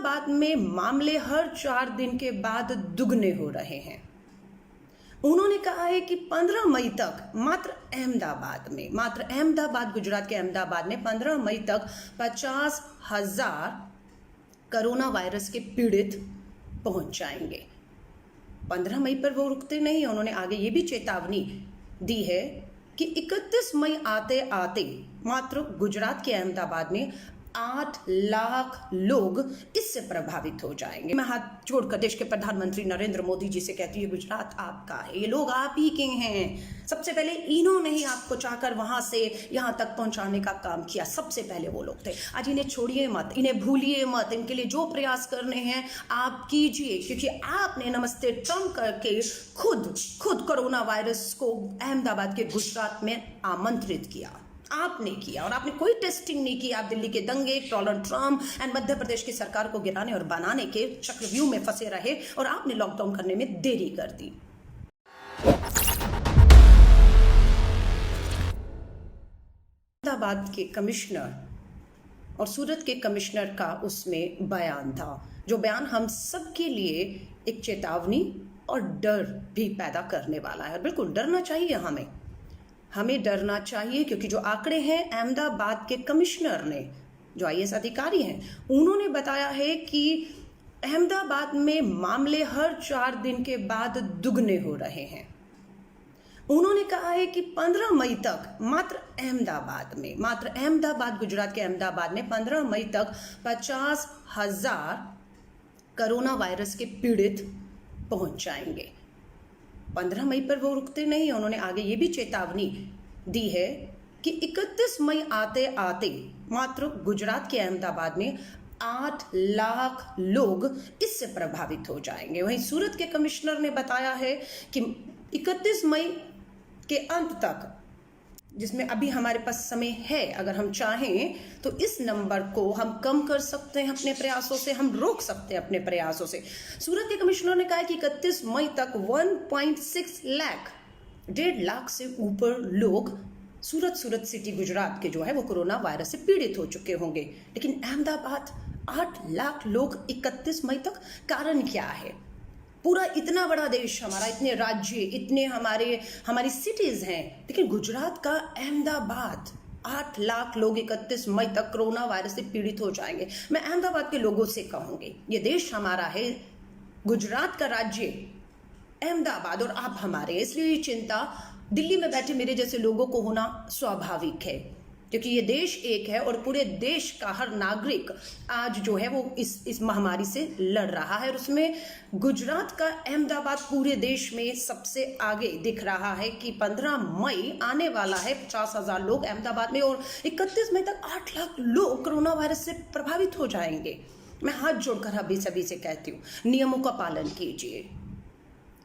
अहमदाबाद में मामले हर 4 दिन के बाद दुगने हो रहे हैं। उन्होंने कहा है कि 15 मई तक मात्र अहमदाबाद गुजरात के अहमदाबाद में 15 मई तक 50,000 कोरोना वायरस के पीड़ित पहुंच जाएंगे। 15 मई पर वो रुकते नहीं। उन्होंने आगे ये भी चेतावनी दी है कि 31 मई आते आते मात्र गुजरात के अहमदाबाद में 8 लाख लोग इससे प्रभावित हो जाएंगे। मैं हाथ जोड़कर देश के प्रधानमंत्री नरेंद्र मोदी जी से कहती हूँ, गुजरात आपका है, ये लोग आप ही के हैं। सबसे पहले इन्होंने ही आपको चाहकर वहां से यहाँ तक पहुंचाने का काम किया। सबसे पहले वो लोग थे। आज इन्हें छोड़िए मत, इन्हें भूलिए मत। इनके लिए जो प्रयास करने हैं आप कीजिए, क्योंकि आपने नमस्ते ट्रम्प करके खुद कोरोना वायरस को अहमदाबाद के गुजरात में आमंत्रित किया। आपने किया और आपने कोई टेस्टिंग नहीं की। आप दिल्ली के दंगे, Donald Trump and Madhya Pradesh की सरकार को गिराने और बनाने के चक्रव्यूह में फंसे रहे और आपने लॉकडाउन करने में देरी कर दी। अहमदाबाद के कमिश्नर और सूरत के कमिश्नर का उसमें बयान था, जो बयान हम सबके लिए एक चेतावनी और डर भी पैदा करने वाला है। और बिल्कुल डरना चाहिए, हमें डरना चाहिए, क्योंकि जो आंकड़े हैं अहमदाबाद के कमिश्नर ने, जो आईएएस अधिकारी हैं, उन्होंने बताया है कि अहमदाबाद में मामले हर 4 दिन के बाद दुगने हो रहे हैं। उन्होंने कहा है कि 15 मई तक मात्र अहमदाबाद गुजरात के अहमदाबाद में 15 मई तक 50,000 कोरोना वायरस के पीड़ित पहुंच जाएंगे। 15 मई पर वो रुकते नहीं। उन्होंने आगे ये भी चेतावनी दी है कि 31 मई आते आते मात्र गुजरात के अहमदाबाद में 8 लाख लोग इससे प्रभावित हो जाएंगे। वहीं सूरत के कमिश्नर ने बताया है कि 31 मई के अंत तक, जिसमें अभी हमारे पास समय है, अगर हम चाहें तो इस नंबर को हम कम कर सकते हैं अपने प्रयासों से, हम रोक सकते हैं अपने प्रयासों से। सूरत के कमिश्नर ने कहा कि 31 मई तक 1.6 लाख, 1.5 लाख से ऊपर लोग सूरत सिटी गुजरात के जो है वो कोरोना वायरस से पीड़ित हो चुके होंगे। लेकिन अहमदाबाद 8 लाख लोग 31 मई तक, कारण क्या है? पूरा इतना बड़ा देश हमारा, इतने राज्य, इतने हमारी सिटीज हैं, लेकिन गुजरात का अहमदाबाद 8 लाख लोग 31 मई तक कोरोना वायरस से पीड़ित हो जाएंगे। मैं अहमदाबाद के लोगों से कहूंगी, ये देश हमारा है, गुजरात का राज्य अहमदाबाद और आप हमारे, इसलिए ये चिंता दिल्ली में बैठे मेरे जैसे लोगों को होना स्वाभाविक है, क्योंकि ये देश एक है और पूरे देश का हर नागरिक आज जो है वो इस महामारी से लड़ रहा है। और उसमें गुजरात का अहमदाबाद पूरे देश में सबसे आगे दिख रहा है कि 15 मई आने वाला है, 50,000 लोग अहमदाबाद में और 31 मई तक 8 लाख लोग कोरोना वायरस से प्रभावित हो जाएंगे। मैं हाथ जोड़कर अभी सभी से कहती हूँ, नियमों का पालन कीजिए,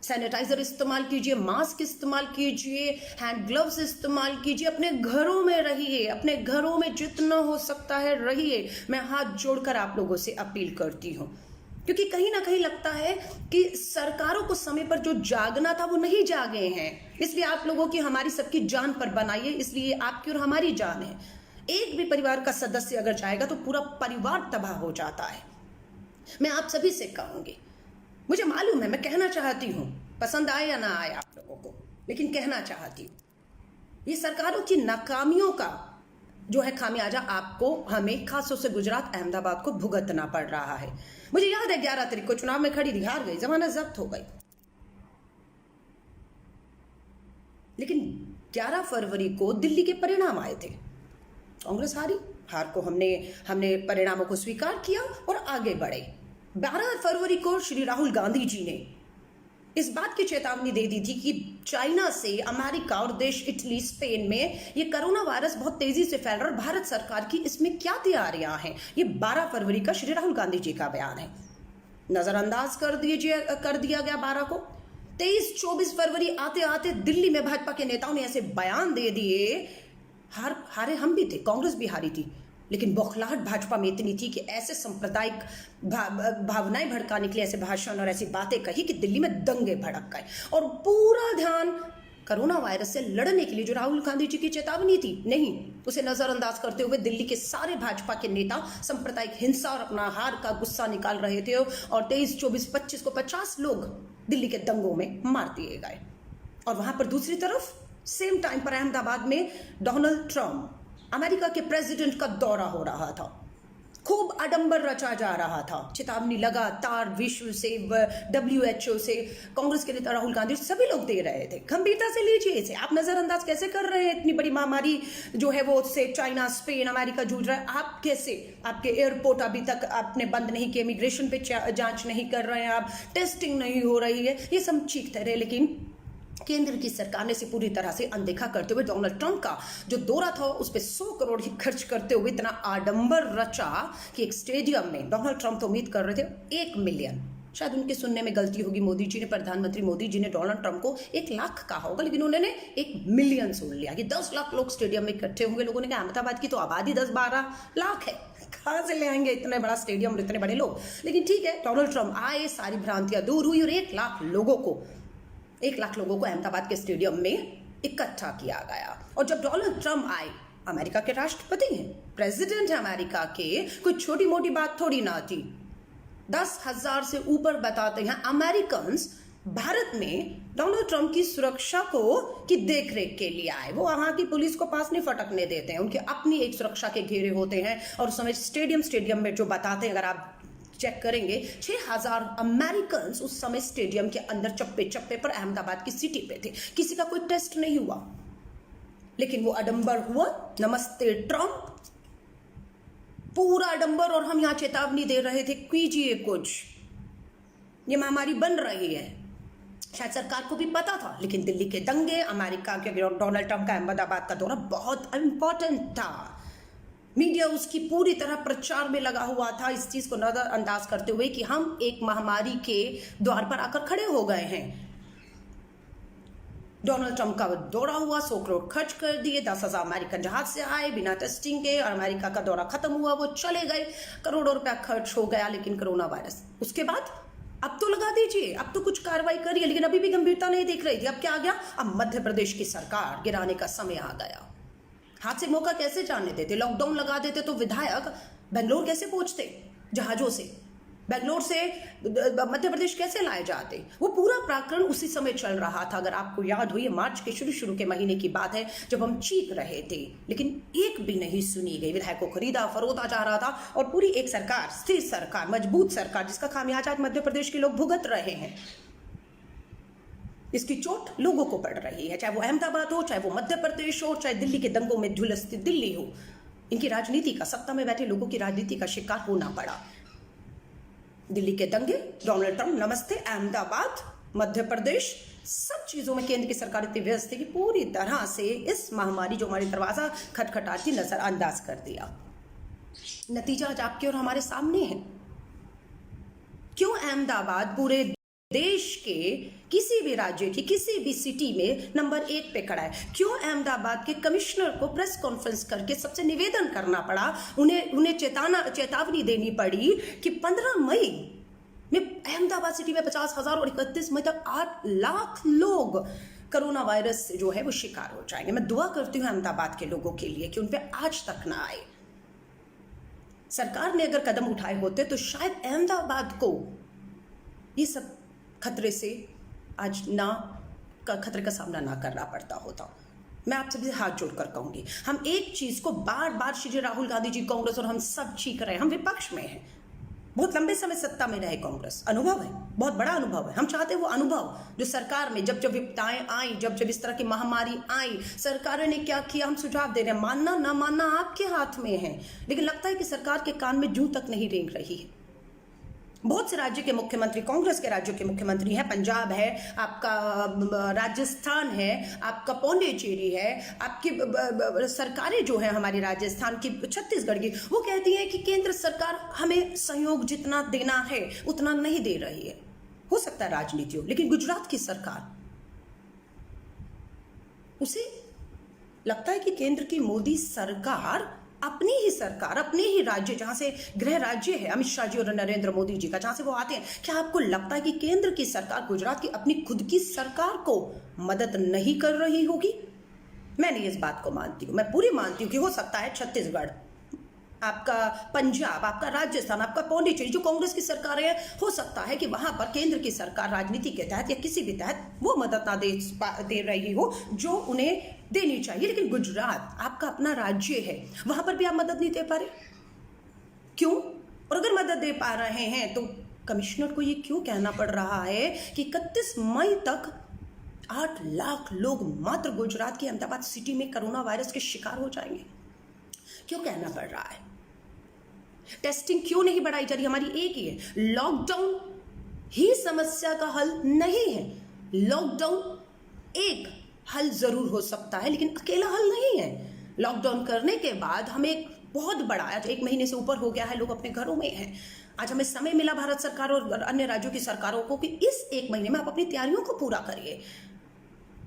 सैनिटाइजर इस्तेमाल कीजिए, मास्क इस्तेमाल कीजिए, हैंड ग्लव्स इस्तेमाल कीजिए, अपने घरों में रहिए, अपने घरों में जितना हो सकता है रहिए। मैं हाथ जोड़कर आप लोगों से अपील करती हूँ, क्योंकि कहीं ना कहीं लगता है कि सरकारों को समय पर जो जागना था वो नहीं जागे हैं। इसलिए आप लोगों की, हमारी सबकी जान पर बनाइए, इसलिए आपकी और हमारी जान है। एक भी परिवार का सदस्य अगर जाएगा तो पूरा परिवार तबाह हो जाता है। मैं आप सभी से कहूंगी, मुझे मालूम है, मैं कहना चाहती हूँ, पसंद आए या ना आए आप लोगों को, लेकिन कहना चाहती हूँ, ये सरकारों की नाकामियों का जो है खामियाजा आपको, हमें, खासतौर से गुजरात अहमदाबाद को भुगतना पड़ रहा है। मुझे याद है 11 तारीख को चुनाव में खड़ी थी, हार गई, जमानत जब्त हो गई, लेकिन 11 फरवरी को दिल्ली के परिणाम आए थे, कांग्रेस हारी, हार को हमने परिणामों को स्वीकार किया और आगे बढ़े। 12 फरवरी को श्री राहुल गांधी जी ने इस बात की चेतावनी दे दी थी कि चाइना से, अमेरिका और देश इटली, स्पेन में ये कोरोना वायरस बहुत तेजी से फैल रहा है और भारत सरकार की इसमें क्या तैयारियां हैं। ये 12 फरवरी का श्री राहुल गांधी जी का बयान है, नजरअंदाज कर दिया गया 12 को। 23-24 फरवरी आते आते दिल्ली में भाजपा के नेताओं ने ऐसे बयान दे दिए, हारे हम भी थे, कांग्रेस भी हारी थी, लेकिन बौखलाहट भाजपा में इतनी थी कि ऐसे सांप्रदायिक भावनाएं भड़काने के लिए ऐसे भाषण और ऐसी बातें कही कि दिल्ली में दंगे भड़क गए और पूरा ध्यान कोरोना वायरस से लड़ने के लिए जो राहुल गांधी जी की चेतावनी थी, नहीं, उसे नजरअंदाज करते हुए दिल्ली के सारे भाजपा के नेता सांप्रदायिक हिंसा और अपना हार का गुस्सा निकाल रहे थे और 23, 24, 25 को 50 लोग दिल्ली के दंगों में मार दिए गए। और वहां पर दूसरी तरफ सेम टाइम पर अहमदाबाद में डोनाल्ड ट्रंप अमेरिका के प्रेसिडेंट का दौरा हो रहा था, खूब आडंबर रचा जा रहा था। चेतावनी लगातार विश्व से, WHO से, कांग्रेस के नेता राहुल गांधी, सभी लोग दे रहे थे। गंभीरता से लीजिए इसे, आप नजरअंदाज कैसे कर रहे हैं? इतनी बड़ी महामारी जो है वो से चाइना, स्पेन, अमेरिका जूझ रहा है, आप कैसे? आपके एयरपोर्ट अभी तक आपने बंद नहीं किए, इमिग्रेशन पे जांच नहीं कर रहे हैं आप, टेस्टिंग नहीं हो रही है, ये सब चीखते रहे। लेकिन केंद्र की सरकार ने इसे पूरी तरह से अनदेखा करते हुए डोनाल्ड ट्रंप का जो दौरा था उस पर 100 करोड़ ही खर्च करते हुए इतना आडंबर रचा कि एक स्टेडियम में डोनाल्ड ट्रंप तो उम्मीद कर रहे थे 1 मिलियन, शायद उनके सुनने में गलती होगी, मोदी जी ने, प्रधानमंत्री मोदी जी ने डोनाल्ड ट्रंप को 1 लाख कहा होगा, लेकिन उन्होंने 1 मिलियन सुन लिया कि 10 लाख लोग स्टेडियम में इकट्ठे होंगे। लोगों ने कहा अहमदाबाद की तो आबादी 10-12 लाख है, कहां से ले आएंगे इतने बड़ा स्टेडियम और इतने बड़े लोग? लेकिन ठीक है, डोनाल्ड ट्रंप आए, सारी भ्रांतियां दूर हुई और 1 लाख लोगों को अहमदाबाद के स्टेडियम में इकट्ठा किया गया। और जब डोनाल्ड ट्रंप आए, अमेरिका के राष्ट्रपति हैं, प्रेसिडेंट है अमेरिका के, कोई छोटी मोटी बात थोड़ी ना थी। 10,000 से ऊपर बताते हैं अमेरिकन्स भारत में डोनाल्ड ट्रंप की सुरक्षा की देखरेख के लिए आए। वो वहां की पुलिस को पास नहीं फटकने देते हैं, उनके अपनी एक सुरक्षा के घेरे होते हैं। और उस समय स्टेडियम में जो बताते हैं, अगर आप चेक करेंगे, 6,000 अमेरिकन उस समय स्टेडियम के अंदर चप्पे चप्पे पर अहमदाबाद की सिटी पे थे। किसी का कोई टेस्ट नहीं हुआ, लेकिन वो आडंबर हुआ। नमस्ते ट्रंप, पूरा आडंबर। और हम यहां चेतावनी दे रहे थे, कीजिए कुछ, ये महामारी बन रही है। शायद सरकार को भी पता था, लेकिन दिल्ली के दंगे, अमेरिका के डोनाल्ड ट्रंप का अहमदाबाद का दौरा बहुत इंपॉर्टेंट था। मीडिया उसकी पूरी तरह प्रचार में लगा हुआ था, इस चीज को नजरअंदाज करते हुए कि हम एक महामारी के द्वार पर आकर खड़े हो गए हैं। डोनाल्ड ट्रंप का दौरा हुआ, 100 करोड़ खर्च कर दिए, 10,000 अमेरिकन जहाज से आए बिना टेस्टिंग के, और अमेरिका का दौरा खत्म हुआ, वो चले गए, करोड़ों रुपया खर्च हो गया। लेकिन कोरोना वायरस, उसके बाद अब तो लगा दीजिए, अब तो कुछ कार्रवाई करिए, लेकिन अभी भी गंभीरता नहीं दिख रही थी। अब क्या आ गया? अब मध्य प्रदेश की सरकार गिराने का समय आ गया। हाथ से मौका कैसे जाने देते? लॉकडाउन लगा देते तो विधायक बेंगलोर कैसे पहुंचते? जहाजों से बेंगलोर से मध्य प्रदेश कैसे लाए जाते? वो पूरा प्रकरण उसी समय चल रहा था। अगर आपको याद हो, ये मार्च के शुरू के महीने की बात है, जब हम चीख रहे थे, लेकिन एक भी नहीं सुनी गई। विधायक को खरीदा फरोदा जा रहा था, और पूरी एक सरकार, स्थिर सरकार, मजबूत सरकार, जिसका खामियाजा आज मध्य प्रदेश के लोग भुगत रहे हैं। इसकी चोट लोगों को पड़ रही है, चाहे वो अहमदाबाद हो, चाहे वो मध्य प्रदेश हो, चाहे दिल्ली के दंगों में झुलसती दिल्ली हो। इनकी राजनीति का, सत्ता में बैठे लोगों की राजनीति का शिकार होना पड़ा। दिल्ली के दंगे, डोनाल्ड ट्रंप, नमस्ते अहमदाबाद, मध्य प्रदेश, सब चीजों में केंद्र की सरकार इतनी व्यस्त थी कि पूरी तरह से इस महामारी जो हमारे दरवाजा खटखटाती नजरअंदाज कर दिया। नतीजा आज आपके और हमारे सामने है। क्यों अहमदाबाद पूरे देश के किसी भी राज्य की किसी भी सिटी में नंबर 1 पे खड़ा है? क्यों अहमदाबाद के कमिश्नर को प्रेस कॉन्फ्रेंस करके सबसे निवेदन करना पड़ा, उन्हें चेतावनी देनी पड़ी कि 15 मई में अहमदाबाद सिटी में 50,000 और 31 मई तक 8 लाख लोग कोरोना वायरस से जो है वो शिकार हो जाएंगे। मैं दुआ करती हूँ अहमदाबाद के लोगों के लिए कि उन पे आज तक ना आए। सरकार ने अगर कदम उठाए होते तो शायद अहमदाबाद को ये सब खतरे से आज खतरे का सामना ना करना पड़ता होता। मैं आप सभी से हाथ जोड़कर कहूंगी, हम एक चीज को बार बार श्री राहुल गांधी जी, कांग्रेस और हम सब चीख रहे हैं, हम विपक्ष में हैं, बहुत लंबे समय सत्ता में रहे कांग्रेस, अनुभव है, बहुत बड़ा अनुभव है। हम चाहते हैं वो अनुभव जो सरकार में जब विपदाएं आई, जब इस तरह की महामारी आई, सरकार ने क्या किया, हम सुझाव दे रहे हैं। मानना ना मानना आपके हाथ में है, लेकिन लगता है कि सरकार के कान में जूं तक नहीं रेंग रही है। बहुत से राज्य के मुख्यमंत्री, कांग्रेस के राज्यों के मुख्यमंत्री हैं, पंजाब है, आपका राजस्थान है, आपका पौंडीचेरी है, आपकी सरकारें जो है हमारी राजस्थान की, छत्तीसगढ़ की, वो कहती हैं कि केंद्र सरकार हमें सहयोग जितना देना है उतना नहीं दे रही है। हो सकता है राजनीति हो, लेकिन गुजरात की सरकार, उसे लगता है कि केंद्र की मोदी सरकार अपनी ही सरकार, अपने ही राज्य, जहां से गृह राज्य है अमित शाह जी और नरेंद्र मोदी जी का, जहां से वो आते हैं, क्या आपको लगता है कि केंद्र की सरकार गुजरात की अपनी खुद की सरकार को मदद नहीं कर रही होगी? मैं नहीं इस बात को मानती हूं, मैं पूरी मानती हूं कि हो सकता है छत्तीसगढ़, आपका पंजाब, आपका राजस्थान, आपका पौंडीचेरी, जो कांग्रेस की सरकार है, हो सकता है कि वहां पर केंद्र की सरकार राजनीति के तहत या किसी भी तहत वो मदद ना दे रही हो जो उन्हें देनी चाहिए। लेकिन गुजरात आपका अपना राज्य है, वहां पर भी आप मदद नहीं दे पा रहे, क्यों? और अगर मदद दे पा रहे हैं तो कमिश्नर को ये क्यों कहना पड़ रहा है कि 31 मई तक 8 लाख लोग मात्र गुजरात की अहमदाबाद सिटी में कोरोना वायरस के शिकार हो जाएंगे? क्यों कहना पड़ रहा है? टेस्टिंग क्यों नहीं बढ़ाई जा रही? हमारी एक ही है, लॉकडाउन ही समस्या का हल नहीं है। लॉकडाउन एक हल जरूर हो सकता है लेकिन अकेला हल नहीं है। लॉकडाउन करने के बाद हमें एक बहुत बड़ा, आज 1 महीने से ऊपर हो गया है, लोग अपने घरों में हैं। आज हमें समय मिला भारत सरकार और अन्य राज्यों की सरकारों को कि इस 1 महीने में आप अपनी तैयारियों को पूरा करिए।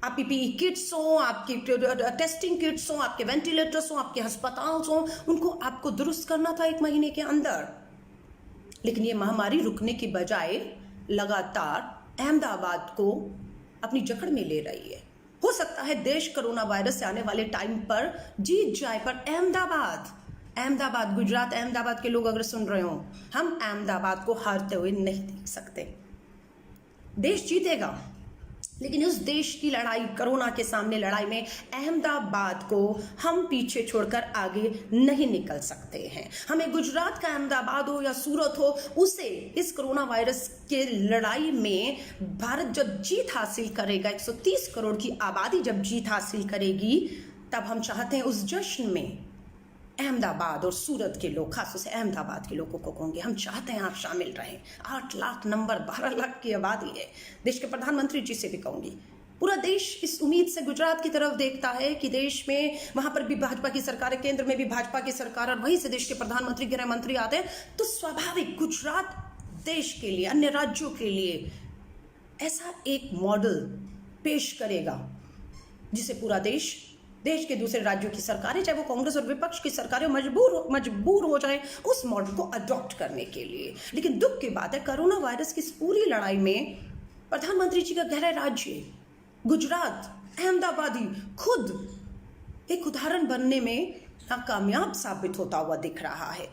आप पीपीई किट्स हो, आपकी टेस्टिंग किट्स हो, आपके वेंटिलेटर्स हो, आपके अस्पताल हो, उनको आपको दुरुस्त करना था 1 महीने के अंदर। लेकिन ये महामारी रुकने की बजाय लगातार अहमदाबाद को अपनी जकड़ में ले रही है। हो सकता है देश कोरोना वायरस से आने वाले टाइम पर जीत जाए, पर अहमदाबाद गुजरात, अहमदाबाद के लोग अगर सुन रहे हो, हम अहमदाबाद को हारते हुए नहीं देख सकते। देश जीतेगा, लेकिन उस देश की लड़ाई, कोरोना के सामने लड़ाई में अहमदाबाद को हम पीछे छोड़कर आगे नहीं निकल सकते हैं। हमें गुजरात का अहमदाबाद हो या सूरत हो, उसे इस कोरोना वायरस के लड़ाई में भारत जब जीत हासिल करेगा, 130 करोड़ की आबादी जब जीत हासिल करेगी, तब हम चाहते हैं उस जश्न में अहमदाबाद और सूरत के लोग, खासतौर से अहमदाबाद के लोगों को कहोगे, हम चाहते हैं आप शामिल रहें। 8 लाख नंबर, 12 लाख की आबादी है। देश के प्रधानमंत्री जी से भी कहूंगी, पूरा देश इस उम्मीद से गुजरात की तरफ देखता है कि देश में वहां पर भी भाजपा की सरकार है, केंद्र में भी भाजपा की सरकार, और वहीं से देश के प्रधानमंत्री, गृह मंत्री आते हैं, तो स्वाभाविक गुजरात देश के लिए, अन्य राज्यों के लिए ऐसा एक मॉडल पेश करेगा जिसे पूरा देश के दूसरे राज्यों की सरकारें, चाहे वो कांग्रेस और विपक्ष की सरकारें, मजबूर हो जाए उस मॉडल को अडॉप्ट करने के लिए। लेकिन दुख की बात है, कोरोना वायरस की इस पूरी लड़ाई में प्रधानमंत्री जी का गृह राज्य गुजरात, अहमदाबादी खुद एक उदाहरण बनने में नाकामयाब साबित होता हुआ दिख रहा है,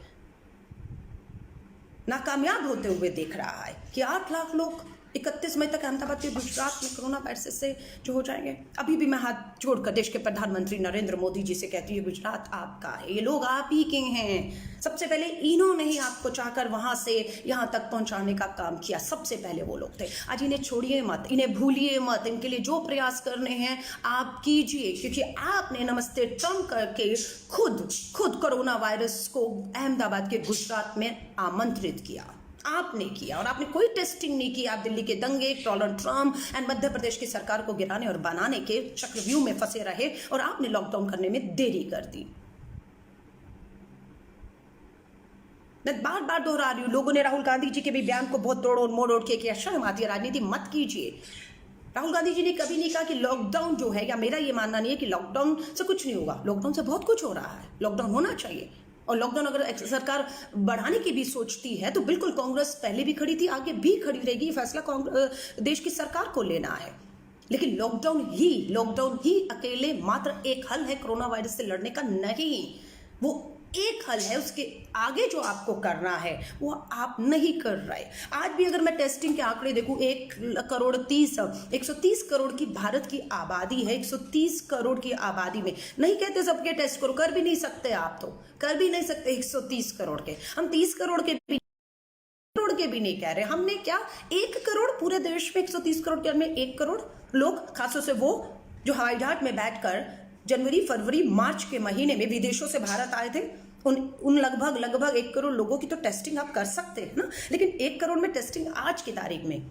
नाकामयाब होते हुए दिख रहा है कि 8 लाख लोग 31 मई तक अहमदाबाद के गुजरात में कोरोना वायरस से जो हो जाएंगे। अभी भी मैं हाथ जोड़कर देश के प्रधानमंत्री नरेंद्र मोदी जी से कहती हूँ, गुजरात आपका है, ये लोग आप ही के हैं। सबसे पहले इन्होंने ही आपको चाहकर वहां से यहाँ तक पहुंचाने का काम किया, सबसे पहले वो लोग थे। आज इन्हें छोड़िए मत, इन्हें भूलिए मत, इनके लिए जो प्रयास करने हैं आप कीजिए, क्योंकि आपने नमस्ते ट्रम्प करके खुद कोरोना वायरस को अहमदाबाद के गुजरात में आमंत्रित किया, आपने किया। और आपने कोई टेस्टिंग नहीं की। आप दिल्ली के दंगे, Donald Trump and Madhya Pradesh की सरकार को गिराने और बनाने के चक्रव्यूह में फंसे रहे और आपने लॉकडाउन करने में देरी कर दी। मैं बार बार दोहरा रही हूं, लोगों ने राहुल गांधी जी के भी बयान को बहुत तोड़ मोड़ के किया, शर्म आती है, राजनीति मत कीजिए। राहुल गांधी जी ने कभी नहीं कहा कि लॉकडाउन जो है, या मेरा ये मानना नहीं है कि लॉकडाउन से कुछ नहीं होगा, लॉकडाउन से बहुत कुछ हो रहा है, लॉकडाउन होना चाहिए। और लॉकडाउन अगर सरकार बढ़ाने की भी सोचती है तो बिल्कुल कांग्रेस पहले भी खड़ी थी, आगे भी खड़ी रहेगी, फैसला देश की सरकार को लेना है। लेकिन लॉकडाउन ही अकेले मात्र एक हल है कोरोना वायरस से लड़ने का नहीं, वो एक हल है, उसके आगे जो आपको करना है वो आप नहीं कर रहे। आज भी अगर मैं टेस्टिंग के आंकड़े देखूं, 130 करोड़ की भारत की आबादी है, 130 करोड़ की आबादी में नहीं कहते सबके टेस्ट करो, कर भी नहीं सकते, आप तो कर भी नहीं सकते 130 करोड़ के। हम 30 करोड़ के भी नहीं कह रहे, हमने क्या 1 करोड़ पूरे देश में 130 करोड़ के में 1 करोड़ लोग, खासतौर से वो जो हवाई जहाज में बैठकर जनवरी, फरवरी, मार्च के महीने में विदेशों से भारत आए थे, उन लगभग 1 करोड़ लोगों की तो टेस्टिंग आप कर सकते हैं ना। लेकिन 1 करोड़ में टेस्टिंग आज की तारीख में,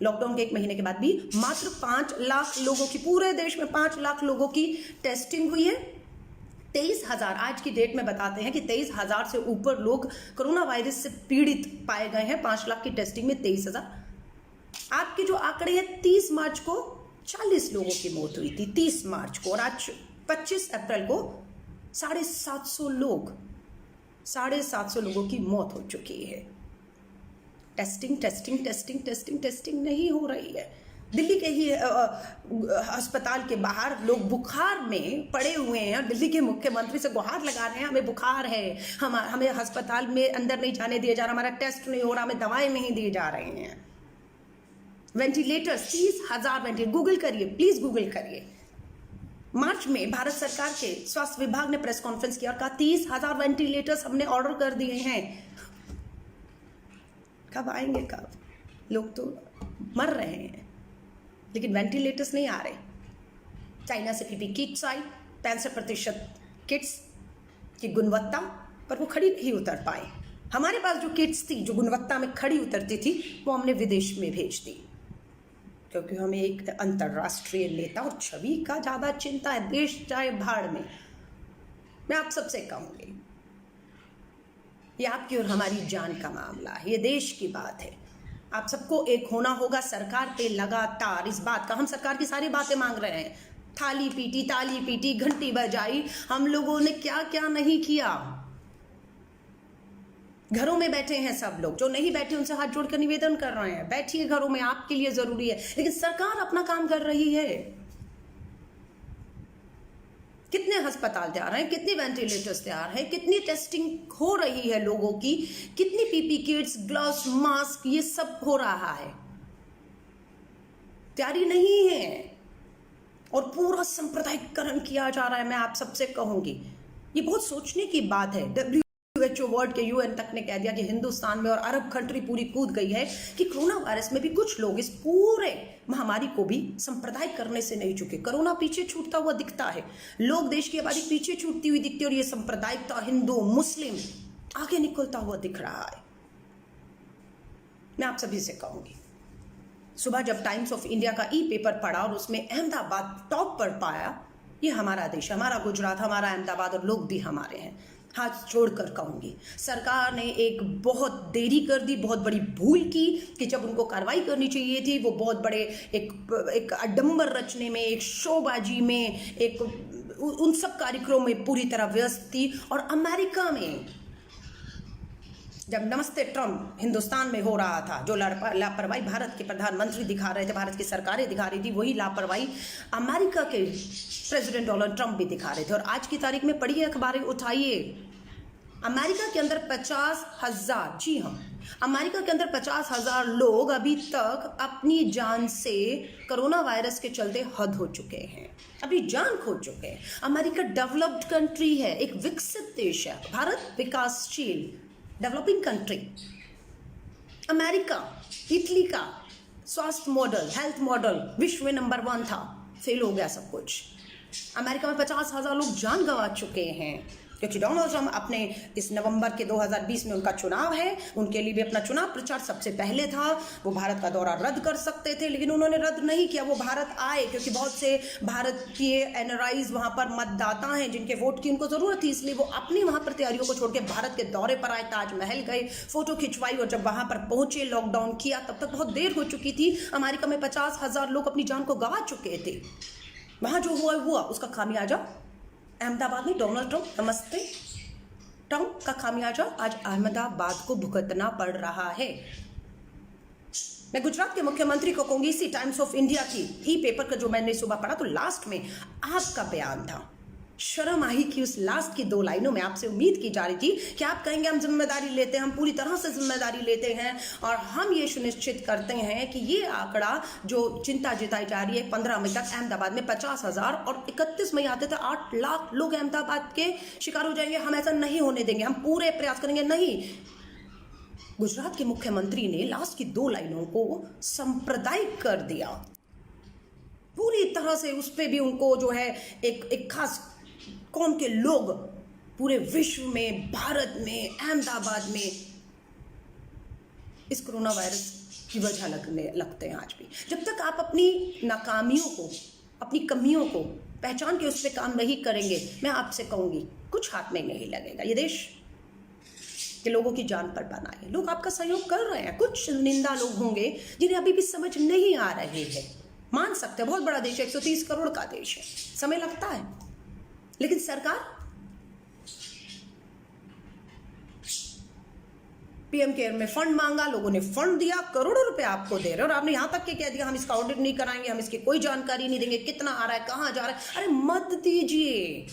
लॉकडाउन के 1 महीने के बाद भी मात्र 5 लाख लोगों की, पूरे देश में 5 लाख लोगों की टेस्टिंग हुई है। 23,000 आज की डेट में बताते हैं कि 23,000 से ऊपर लोग कोरोना वायरस से पीड़ित पाए गए हैं। 5 लाख की टेस्टिंग में 23,000। आपके जो आंकड़े हैं, 30 मार्च को 40 लोगों की मौत हुई थी, 30 मार्च को, और आज 25 अप्रैल को 750 लोगों की मौत हो चुकी है। टेस्टिंग नहीं हो रही है। दिल्ली के ही अस्पताल के बाहर लोग बुखार में पड़े हुए हैं और दिल्ली के मुख्यमंत्री से गुहार लगा रहे हैं, हमें बुखार है, हमें अस्पताल में अंदर नहीं जाने दिया जा रहा, हमारा टेस्ट नहीं हो रहा, हमें दवाएं नहीं दी जा रही हैं। वेंटिलेटर्स 30,000 वेंटिलेटर, गूगल करिए, प्लीज गूगल करिए। मार्च में भारत सरकार के स्वास्थ्य विभाग ने प्रेस कॉन्फ्रेंस किया और कहा 30,000 वेंटिलेटर्स हमने ऑर्डर कर दिए हैं। कब आएंगे? कब? लोग तो मर रहे हैं लेकिन वेंटिलेटर्स नहीं आ रहे। चाइना से पीपी किट्स आई, 65% किट्स की गुणवत्ता पर वो खड़ी नहीं उतर पाए। हमारे पास जो किट्स थी जो गुणवत्ता में खड़ी उतरती थी वो हमने विदेश में भेज दी, क्योंकि हमें एक अंतर्राष्ट्रीय नेता और छवि का ज़्यादा चिंता है। देश चाहे भाड़ में। मैं आप सबसे कहूँगी, ये आपकी और हमारी जान का मामला है, ये देश की बात है। आप सबको एक होना होगा। सरकार पे लगातार इस बात का, हम सरकार की सारी बातें मांग रहे हैं, ताली पीटी, घंटी बजाई, हम लोगों ने क्या क्या नहीं किया। घरों में बैठे हैं सब लोग, जो नहीं बैठे उनसे हाथ जोड़कर निवेदन कर रहे हैं, बैठिए घरों में, आपके लिए जरूरी है। लेकिन सरकार अपना काम कर रही है। कितने अस्पताल तैयार हैं, कितनी वेंटिलेटर्स तैयार हैं, कितनी टेस्टिंग हो रही है लोगों की, कितनी पीपी किट्स, ग्लव्स, मास्क, ये सब हो रहा है। तैयारी नहीं है और पूरा सांप्रदायिकरण किया जा रहा है। मैं आप सबसे कहूंगी, ये बहुत सोचने की बात है। WHO वर्ल्ड के UN तक ने कह दिया कि हिंदुस्तान में और अरब कंट्री पूरी कूद गई है कि कोरोना वायरस में भी कुछ लोग इस पूरे महामारी को भी सांप्रदायिक करने से नहीं चुके। कोरोना पीछे छूटता हुआ दिखता है, लोग, देश की आबादी पीछे छूटती हुई दिखती है और ये सांप्रदायिकता, हिंदू मुस्लिम आगे निकलता हुआ दिख रहा है। मैं आप सभी से कहूंगी, सुबह जब टाइम्स ऑफ इंडिया का पेपर पढ़ा और उसमें अहमदाबाद टॉप पर पाया, ये हमारा देश, हमारा गुजरात, हमारा अहमदाबाद और लोग भी हमारे हैं। हाथ जोड़कर कहूंगी, सरकार ने एक बहुत देरी कर दी, बहुत बड़ी भूल की कि जब उनको कार्रवाई करनी चाहिए थी वो बहुत बड़े एक अडंबर रचने में, एक शोबाजी में, एक उन सब कार्यक्रमों में पूरी तरह व्यस्त थी। और अमेरिका में जब नमस्ते ट्रम्प हिंदुस्तान में हो रहा था, जो लापरवाही भारत के प्रधानमंत्री दिखा रहे थे, भारत की सरकारें दिखा रही थी, वही लापरवाही अमेरिका के प्रेसिडेंट डोनाल्ड ट्रम्प भी दिखा रहे थे। और आज की तारीख में पढ़िए, अखबारें उठाइए, अमेरिका के अंदर 50,000, जी हाँ, अमेरिका के अंदर 50,000 लोग अभी तक अपनी जान से कोरोना वायरस के चलते हद हो चुके हैं, अभी जान खो चुके हैं। अमेरिका डेवलप्ड कंट्री है, एक विकसित देश है, भारत विकासशील डेवलपिंग कंट्री। अमेरिका, इटली का स्वास्थ्य मॉडल, हेल्थ मॉडल विश्व में नंबर 1 था, फेल हो गया सब कुछ। अमेरिका में 50,000 लोग जान गंवा चुके हैं, क्योंकि डोनाल्ड ट्रम्प अपने इस नवंबर के 2020 में उनका चुनाव है, उनके लिए भी अपना चुनाव प्रचार सबसे पहले था। वो भारत का दौरा रद्द कर सकते थे, लेकिन उन्होंने रद्द नहीं किया, वो भारत आए, क्योंकि बहुत से भारतीय एनआरआईज वहां पर मतदाता हैं जिनके वोट की उनको जरूरत थी, इसलिए वो अपनी वहां पर तैयारियों को छोड़ के भारत के दौरे पर आए, ताजमहल गए, फोटो खिंचवाई, और जब वहां पर पहुंचे, लॉकडाउन किया, तब तक बहुत देर हो चुकी थी। अमेरिका में 50,000 लोग अपनी जान को गंवा चुके थे। वहां जो हुआ उसका खामियाजा अहमदाबाद में डोनाल्ड ट्रम्प, नमस्ते ट्रम्प का खामियाजा आज अहमदाबाद को भुगतना पड़ रहा है। मैं गुजरात के मुख्यमंत्री को कहूंगी, इसी टाइम्स ऑफ इंडिया की पेपर का जो मैंने सुबह पढ़ा, तो लास्ट में आपका बयान था। शर्म आई कि उस लास्ट की 2 लाइनों में आपसे उम्मीद की जा रही थी कि आप कहेंगे हम जिम्मेदारी लेते हैं, हम पूरी तरह से जिम्मेदारी लेते हैं और हम ये सुनिश्चित करते हैं कि ये आंकड़ा जो चिंता जताई जा रही है, 15 मई तक अहमदाबाद में 50,000 और 31 मई आते थे 8 लाख लोग अहमदाबाद के शिकार हो जाएंगे, हम ऐसा नहीं होने देंगे, हम पूरे प्रयास करेंगे। नहीं, गुजरात के मुख्यमंत्री ने लास्ट की 2 लाइनों को सांप्रदायिक कर दिया पूरी तरह से। उस पर भी उनको जो है एक खास कौम के लोग पूरे विश्व में, भारत में, अहमदाबाद में इस कोरोना वायरस की वजह लगते हैं आज भी। जब तक आप अपनी नाकामियों को, अपनी कमियों को पहचान के उस पर काम नहीं करेंगे, मैं आपसे कहूंगी कुछ हाथ में नहीं लगेगा। ये देश के लोगों की जान पर बना है, लोग आपका सहयोग कर रहे हैं। कुछ निंदा लोग होंगे जिन्हें अभी भी समझ नहीं आ रहे हैं, मान सकते हैं, बहुत बड़ा देश है, 130 करोड़ का देश है, समय लगता है, लेकिन सरकार पीएम केयर में फंड मांगा, लोगों ने फंड दिया, करोड़ों रुपए आपको दे रहे और आपने यहाँ तक के कह दिया हम इसका ऑडिट नहीं कराएंगे, हम इसकी कोई जानकारी नहीं देंगे, कितना आ रहा है, कहाँ जा रहा है। अरे मत दीजिए,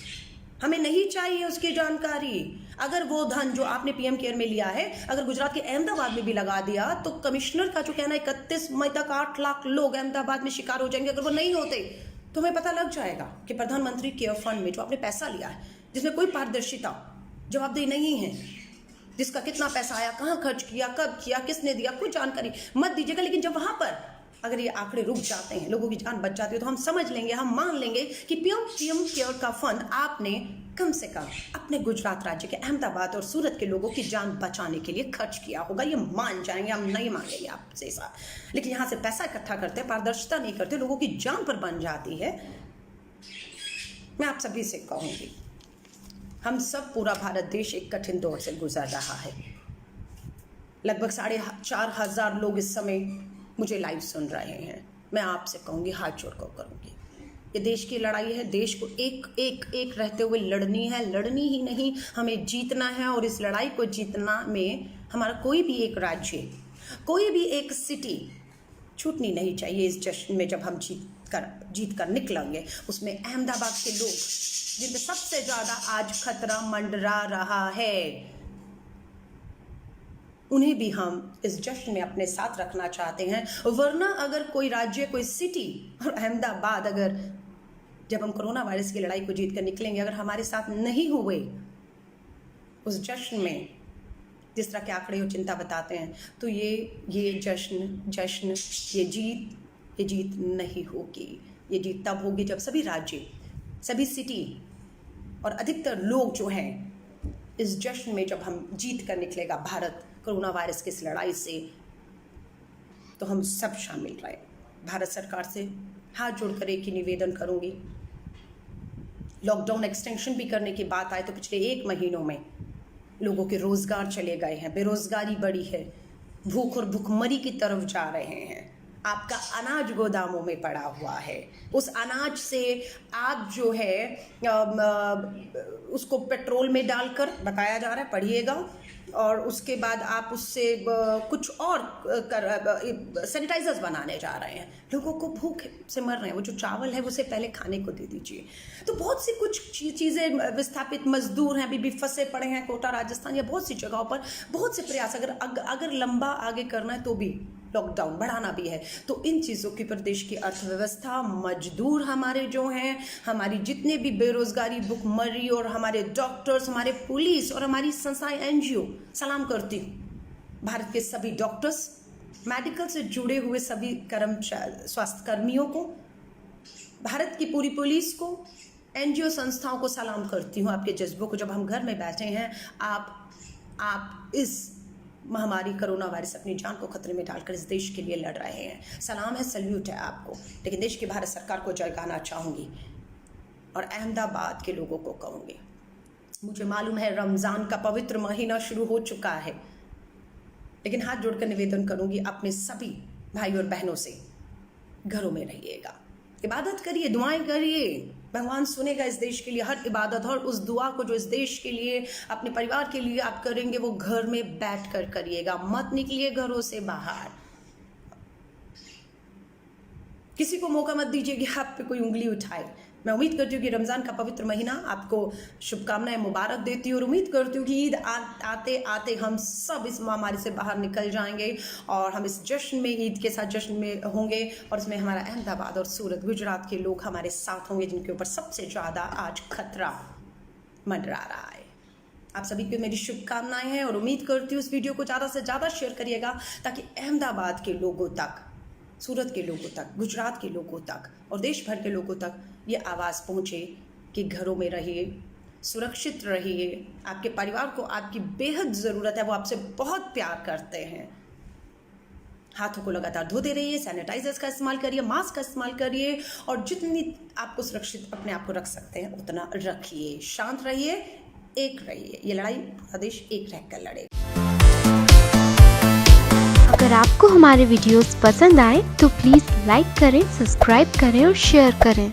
हमें नहीं चाहिए उसकी जानकारी। अगर वो धन जो आपने पीएम केयर में लिया है अगर गुजरात के अहमदाबाद में भी लगा दिया तो कमिश्नर का जो कहना है 31 मई तक 8 लाख लोग अहमदाबाद में शिकार हो जाएंगे। अगर वो नहीं होते तो हमें पता लग जाएगा कि प्रधानमंत्री केयर फंड में जो आपने पैसा लिया है, जिसमें कोई पारदर्शिता, जवाबदेही नहीं है, जिसका कितना पैसा आया, कहाँ खर्च किया, कब किया, किसने दिया, कोई जानकारी मत दीजिएगा। लेकिन जब वहां पर अगर ये आंकड़े रुक जाते हैं, लोगों की जान बच जाती है, तो हम समझ लेंगे, हम मान लेंगे कि पीएम केयर का फंड आपने कम से कम अपने गुजरात राज्य के अहमदाबाद और सूरत के लोगों की जान बचाने के लिए खर्च किया होगा। ये मान जाएंगे, हम नहीं मांगेंगे आपसे ऐसा। लेकिन यहाँ से पैसा इकट्ठा करते हैं, पारदर्शिता नहीं करते, लोगों की जान पर बन जाती है। मैं आप सभी से कहूँगी, हम सब, पूरा भारत देश एक कठिन दौर से गुजर रहा है। लगभग 4,500 लोग इस समय मुझे लाइव सुन रहे हैं। मैं आपसे कहूँगी, हाथ जोड़कर करूँगी, ये देश की लड़ाई है। देश को एक रहते हुए लड़नी है, लड़नी ही नहीं, हमें जीतना है। और इस लड़ाई को जीतना में हमारा कोई भी एक राज्य, कोई भी एक सिटी छूटनी नहीं चाहिए। इस जश्न में जब हम जीत कर निकलेंगे, उसमें अहमदाबाद के लोग जिनपे सबसे ज्यादा आज खतरा मंडरा रहा है, उन्हें भी हम इस जश्न में अपने साथ रखना चाहते हैं। वरना अगर कोई राज्य, कोई सिटी और अहमदाबाद, अगर जब हम कोरोना वायरस की लड़ाई को जीत कर निकलेंगे, अगर हमारे साथ नहीं हुए उस जश्न में, जिस तरह के आंकड़े और चिंता बताते हैं, तो ये जश्न ये जीत नहीं होगी। ये जीत तब होगी जब सभी राज्य, सभी सिटी और अधिकतर लोग जो हैं इस जश्न में, जब हम जीत कर निकलेगा भारत कोरोना वायरस की इस लड़ाई से, तो हम सब शामिल रहे। भारत सरकार से हाथ जोड़कर एक ही निवेदन करूंगी, लॉकडाउन एक्सटेंशन भी करने की बात आए तो पिछले 1 महीनों में लोगों के रोजगार चले गए हैं, बेरोजगारी बढ़ी है, भूख और भुखमरी की तरफ जा रहे हैं। आपका अनाज गोदामों में पड़ा हुआ है, उस अनाज से आप जो है उसको पेट्रोल में डालकर, बताया जा रहा है, पढ़िएगा, और उसके बाद आप उससे कुछ और सैनिटाइजर्स बनाने जा रहे हैं। लोगों को भूख से मर रहे हैं, वो जो चावल है उसे पहले खाने को दे दीजिए। तो बहुत सी कुछ चीज़ें, विस्थापित मजदूर हैं, अभी भी फंसे पड़े हैं कोटा, राजस्थान या बहुत सी जगहों पर। बहुत से प्रयास अगर लंबा आगे करना है तो भी लॉकडाउन बढ़ाना भी है, तो इन चीज़ों की प्रदेश की अर्थव्यवस्था, मजदूर हमारे जो हैं, हमारी जितने भी बेरोजगारी, भुखमरी, और हमारे डॉक्टर्स, हमारे पुलिस और हमारी संस्थाएं, एनजीओ, सलाम करती हूँ। भारत के सभी डॉक्टर्स, मेडिकल से जुड़े हुए सभी स्वास्थ्य कर्मियों को, भारत की पूरी पुलिस को, एनजीओ संस्थाओं को सलाम करती हूँ। आपके जज्बों को, जब हम घर में बैठे हैं, आप इस महामारी कोरोना वायरस अपनी जान को खतरे में डालकर इस देश के लिए लड़ रहे हैं। सलाम है, सल्यूट है आपको। लेकिन देश की भारत सरकार को जगाना चाहूँगी और अहमदाबाद के लोगों को कहूँगी, मुझे मालूम है रमज़ान का पवित्र महीना शुरू हो चुका है, लेकिन हाथ जोड़कर निवेदन करूँगी, अपने सभी भाई और बहनों से, घरों में रहिएगा, इबादत करिए, दुआएं करिए। भगवान सुनेगा इस देश के लिए हर इबादत, और उस दुआ को जो इस देश के लिए, अपने परिवार के लिए आप करेंगे, वो घर में बैठ कर करिएगा, मत निकलिए घरों से बाहर। किसी को मौका मत दीजिए कि आप पे कोई उंगली उठाए। मैं उम्मीद करती हूँ कि रमज़ान का पवित्र महीना आपको शुभकामनाएं, मुबारक देती हूँ, और उम्मीद करती हूँ कि ईद आते आते हम सब इस महामारी से बाहर निकल जाएंगे और हम इस जश्न में, ईद के साथ जश्न में होंगे, और इसमें हमारा अहमदाबाद और सूरत, गुजरात के लोग हमारे साथ होंगे, जिनके ऊपर सबसे ज़्यादा आज खतरा मंडरा रहा है। आप सभी को मेरी शुभकामनाएं हैं, और उम्मीद करती हूँ इस वीडियो को ज़्यादा से ज़्यादा शेयर करिएगा, ताकि अहमदाबाद के लोगों तक, सूरत के लोगों तक, गुजरात के लोगों तक और देश भर के लोगों तक ये आवाज़ पहुँचे कि घरों में रहिए, सुरक्षित रहिए। आपके परिवार को आपकी बेहद ज़रूरत है, वो आपसे बहुत प्यार करते हैं। हाथों को लगातार धोते रहिए, सैनिटाइजर्स का इस्तेमाल करिए, मास्क का इस्तेमाल करिए, और जितनी आपको सुरक्षित अपने आप को रख सकते हैं उतना रखिए। शांत रहिए, एक रहिए। ये लड़ाई पूरा देश एक रहकर लड़े। अगर आपको हमारे वीडियोस पसंद आए तो प्लीज़ लाइक करें, सब्सक्राइब करें और शेयर करें।